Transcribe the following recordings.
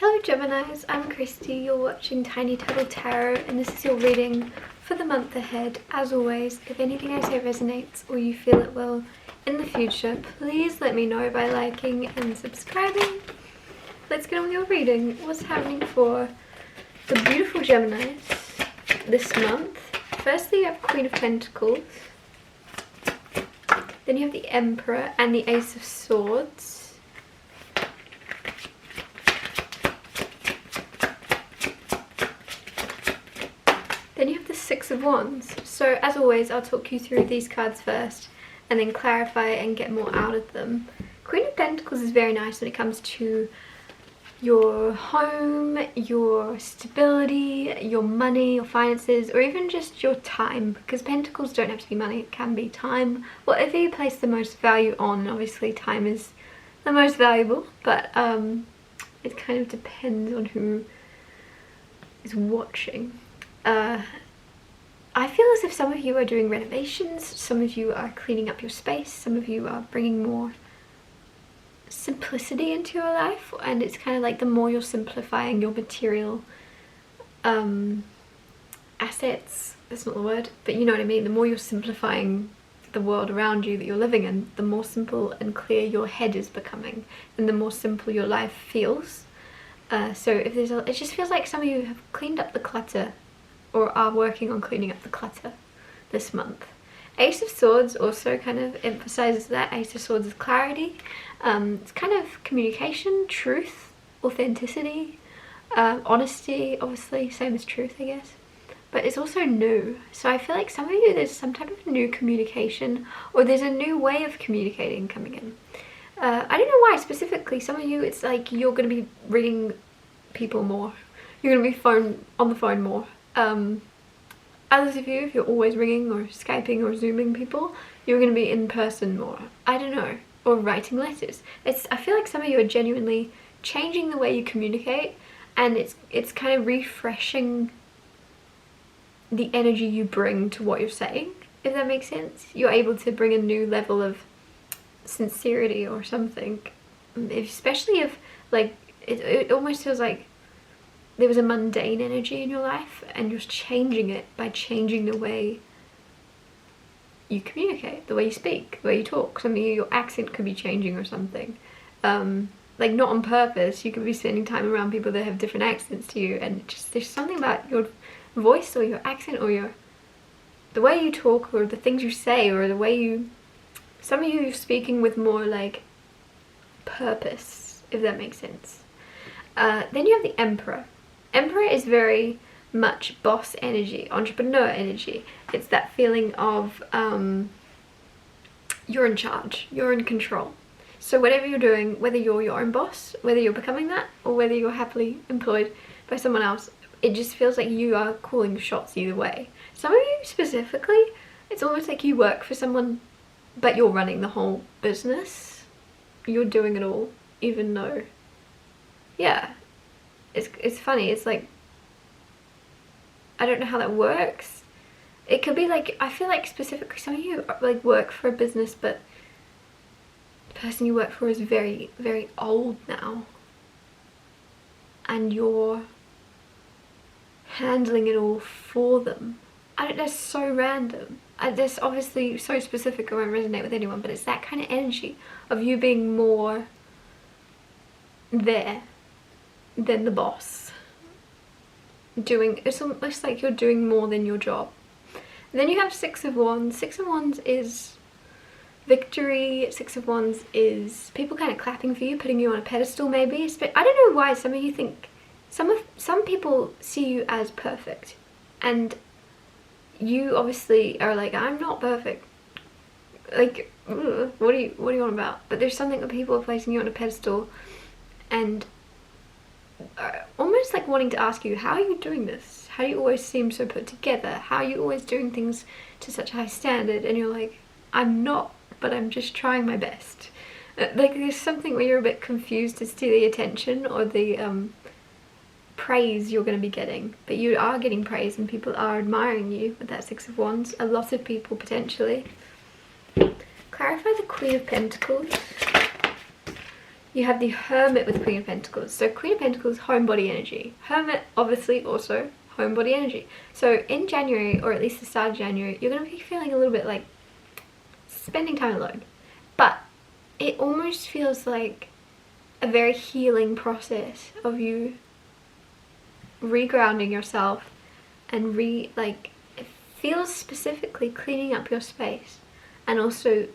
Hello Geminis, I'm Christy, you're watching Tiny Turtle Tarot and this is your reading for the month ahead. As always, if anything I say resonates or you feel it will in the future, please let me know by liking and subscribing. Let's get on with your reading. What's happening for the beautiful Geminis this month? Firstly, you have Queen of Pentacles. Then you have the Emperor and the Ace of Swords. Then you have the Six of Wands. So as always, I'll talk you through these cards first and then clarify and get more out of them. Queen of Pentacles is very nice when it comes to your home, your stability, your money, your finances, or even just your time, because Pentacles don't have to be money, it can be time. Whatever you place the most value on, obviously time is the most valuable, but it kind of depends on who is watching. I feel as if some of you are doing renovations, some of you are cleaning up your space, some of you are bringing more simplicity into your life, and it's kind of like the more you're simplifying your material assets, that's not the word, but you know what I mean, the more you're simplifying the world around you that you're living in, the more simple and clear your head is becoming, and the more simple your life feels. So if there's it just feels like some of you have cleaned up the clutter or are working on cleaning up the clutter this month. Ace of Swords also kind of emphasizes that. Ace of Swords is clarity. It's kind of communication, truth, authenticity, honesty, obviously, same as truth, I guess. But it's also new. So I feel like some of you, there's some type of new communication, or there's a new way of communicating coming in. I don't know why specifically. Some of you, it's like you're going to be reading people more. You're going to be on the phone more. Others of you, if you're always ringing or Skyping or Zooming people, you're going to be in person more. I don't know. Or writing letters. I feel like some of you are genuinely changing the way you communicate, and it's kind of refreshing the energy you bring to what you're saying, if that makes sense. You're able to bring a new level of sincerity or something, especially if like it almost feels like there was a mundane energy in your life and you're changing it by changing the way you communicate, the way you speak, the way you talk. Some of you, your accent could be changing or something, like not on purpose. You could be spending time around people that have different accents to you, and just there's something about your voice or your accent or the way you talk or the things you say or the way you, some of you are speaking with more like purpose, if that makes sense. Then you have the Emperor. Emperor is very much boss energy, entrepreneur energy. It's that feeling of you're in charge, you're in control. So whatever you're doing, whether you're your own boss, whether you're becoming that, or whether you're happily employed by someone else, it just feels like you are calling shots either way. Some of you specifically, it's almost like you work for someone, but you're running the whole business. You're doing it all, even though, yeah, it's funny. It's like, I don't know how that works. It could be like, I feel like specifically some of you like work for a business, but the person you work for is very, very old now, and you're handling it all for them. That's so random. That's obviously so specific, I won't resonate with anyone, but it's that kind of energy of you being more there than the boss. It's almost like you're doing more than your job. And then you have Six of Wands. Six of Wands is victory. Six of Wands is people kind of clapping for you, putting you on a pedestal maybe. I don't know why some of you think, some people see you as perfect, and you obviously are like, I'm not perfect. Like, what are you on about? But there's something that people are placing you on a pedestal and almost like wanting to ask you, how are you doing this? How do you always seem so put together? How are you always doing things to such a high standard? And you're like, I'm not, but I'm just trying my best. Like there's something where you're a bit confused as to the attention or the praise you're going to be getting, but you are getting praise and people are admiring you with that Six of Wands. A lot of people potentially. Clarify the Queen of Pentacles. You have the Hermit with Queen of Pentacles. So Queen of Pentacles, home body energy. Hermit, obviously, also home body energy. So in January, or at least the start of January, you're going to be feeling a little bit like spending time alone. But it almost feels like a very healing process of you regrounding yourself and it feels specifically cleaning up your space, and also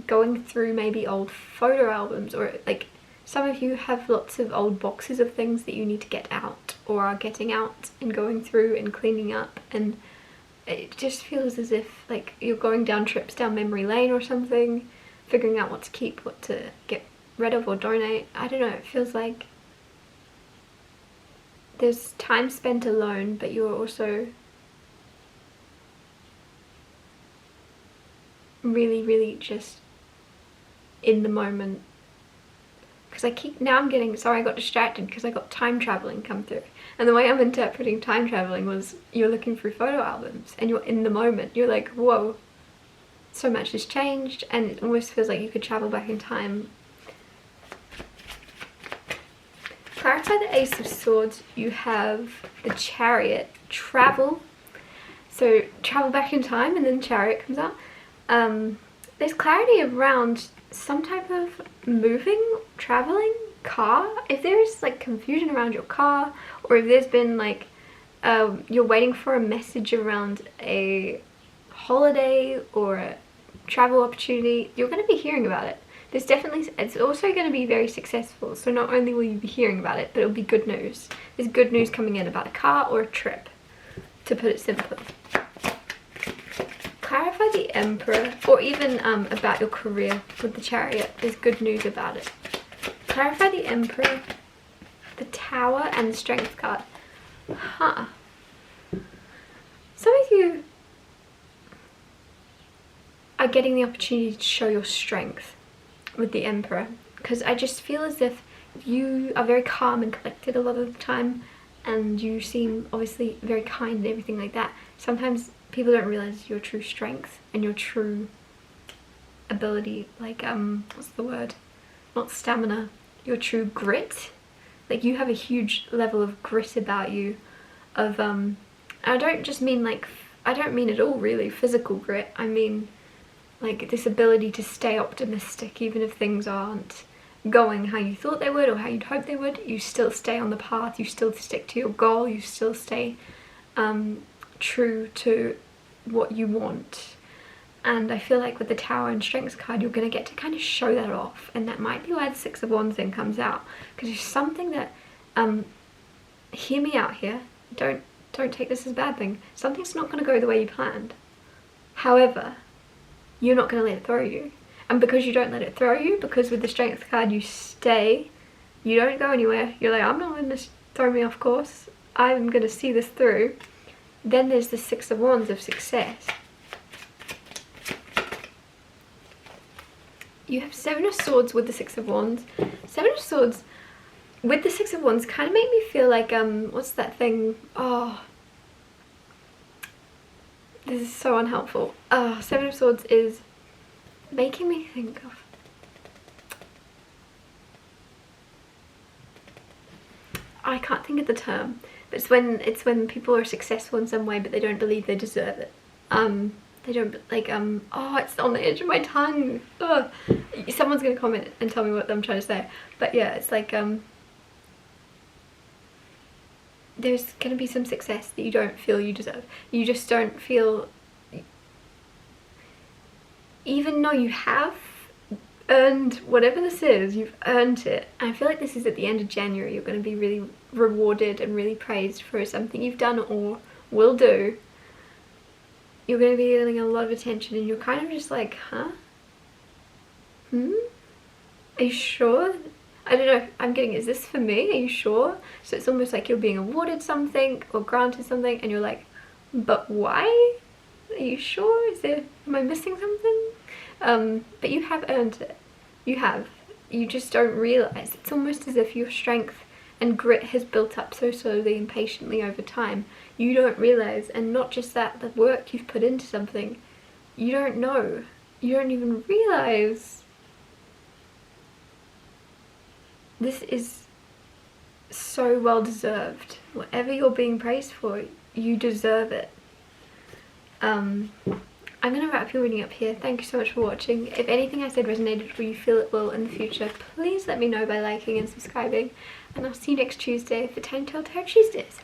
going through maybe old photo albums, or like some of you have lots of old boxes of things that you need to get out or are getting out and going through and cleaning up, and it just feels as if like you're going down trips down memory lane or something, figuring out what to keep, what to get rid of or donate. I don't know, it feels like there's time spent alone, but you're also really just in the moment. Because I got distracted because I got time traveling come through, and the way I'm interpreting time traveling was you're looking through photo albums and you're in the moment. You're like, whoa, so much has changed, and it almost feels like you could travel back in time. Clarify the Ace of Swords. You have the Chariot, travel. So travel back in time, and then Chariot comes out. There's clarity around some type of moving, traveling, car. If there's like confusion around your car, or if there's been like you're waiting for a message around a holiday or a travel opportunity, you're going to be hearing about it. It's also going to be very successful. So not only will you be hearing about it, but it'll be good news. There's good news coming in about a car or a trip, to put it simply. Clarify the Emperor, or even about your career with the Chariot. There's good news about it. Clarify the Emperor, the Tower, and the Strength card. Some of you are getting the opportunity to show your strength with the Emperor, because I just feel as if you are very calm and collected a lot of the time, and you seem obviously very kind and everything like that. Sometimes people don't realize your true strength and your true ability, like what's the word, not stamina, your true grit. Like you have a huge level of grit about you, of I don't just mean like, I don't mean at all really physical grit. I mean like this ability to stay optimistic even if things aren't going how you thought they would or how you'd hoped they would. You still stay on the path, you still stick to your goal, you still stay true to what you want. And I feel like with the Tower and Strengths card, you're going to get to kind of show that off, and that might be why the Six of Wands then comes out, because there's something that hear me out here, don't take this as a bad thing. Something's not going to go the way you planned, however you're not going to let it throw you. And because you don't let it throw you, because with the Strength card you stay, you don't go anywhere, you're like, I'm not letting this throw me off course, I'm going to see this through. Then there's the Six of Wands of success. You have Seven of Swords with the Six of Wands. Seven of Swords with the Six of Wands kind of make me feel like, what's that thing? Oh, this is so unhelpful. Seven of Swords is making me think of, I can't think of the term, but it's when people are successful in some way but they don't believe they deserve it. They don't, like, oh, it's on the edge of my tongue. Ugh. Someone's gonna comment and tell me what I'm trying to say. But yeah, it's like, there's gonna be some success that you don't feel you deserve. You just don't feel, even though you have earned whatever this is, you've earned it. And I feel like this is at the end of January, you're gonna be really rewarded and really praised for something you've done or will do. You're going to be getting a lot of attention, and you're kind of just like, huh? Are you sure? I don't know, I'm getting, is this for me? Are you sure? So it's almost like you're being awarded something or granted something, and you're like, but why? Are you sure? Am I missing something? But you have earned it. You have. You just don't realize. It's almost as if your strength and grit has built up so slowly and patiently over time. You don't realize, and not just that, the work you've put into something, you don't know. You don't even realize this is so well deserved. Whatever you're being praised for, you deserve it. I'm gonna wrap your reading up here. Thank you so much for watching. If anything I said resonated or you feel it will in the future, please let me know by liking and subscribing, and I'll see you next Tuesday for Tiny Telltale Tuesdays.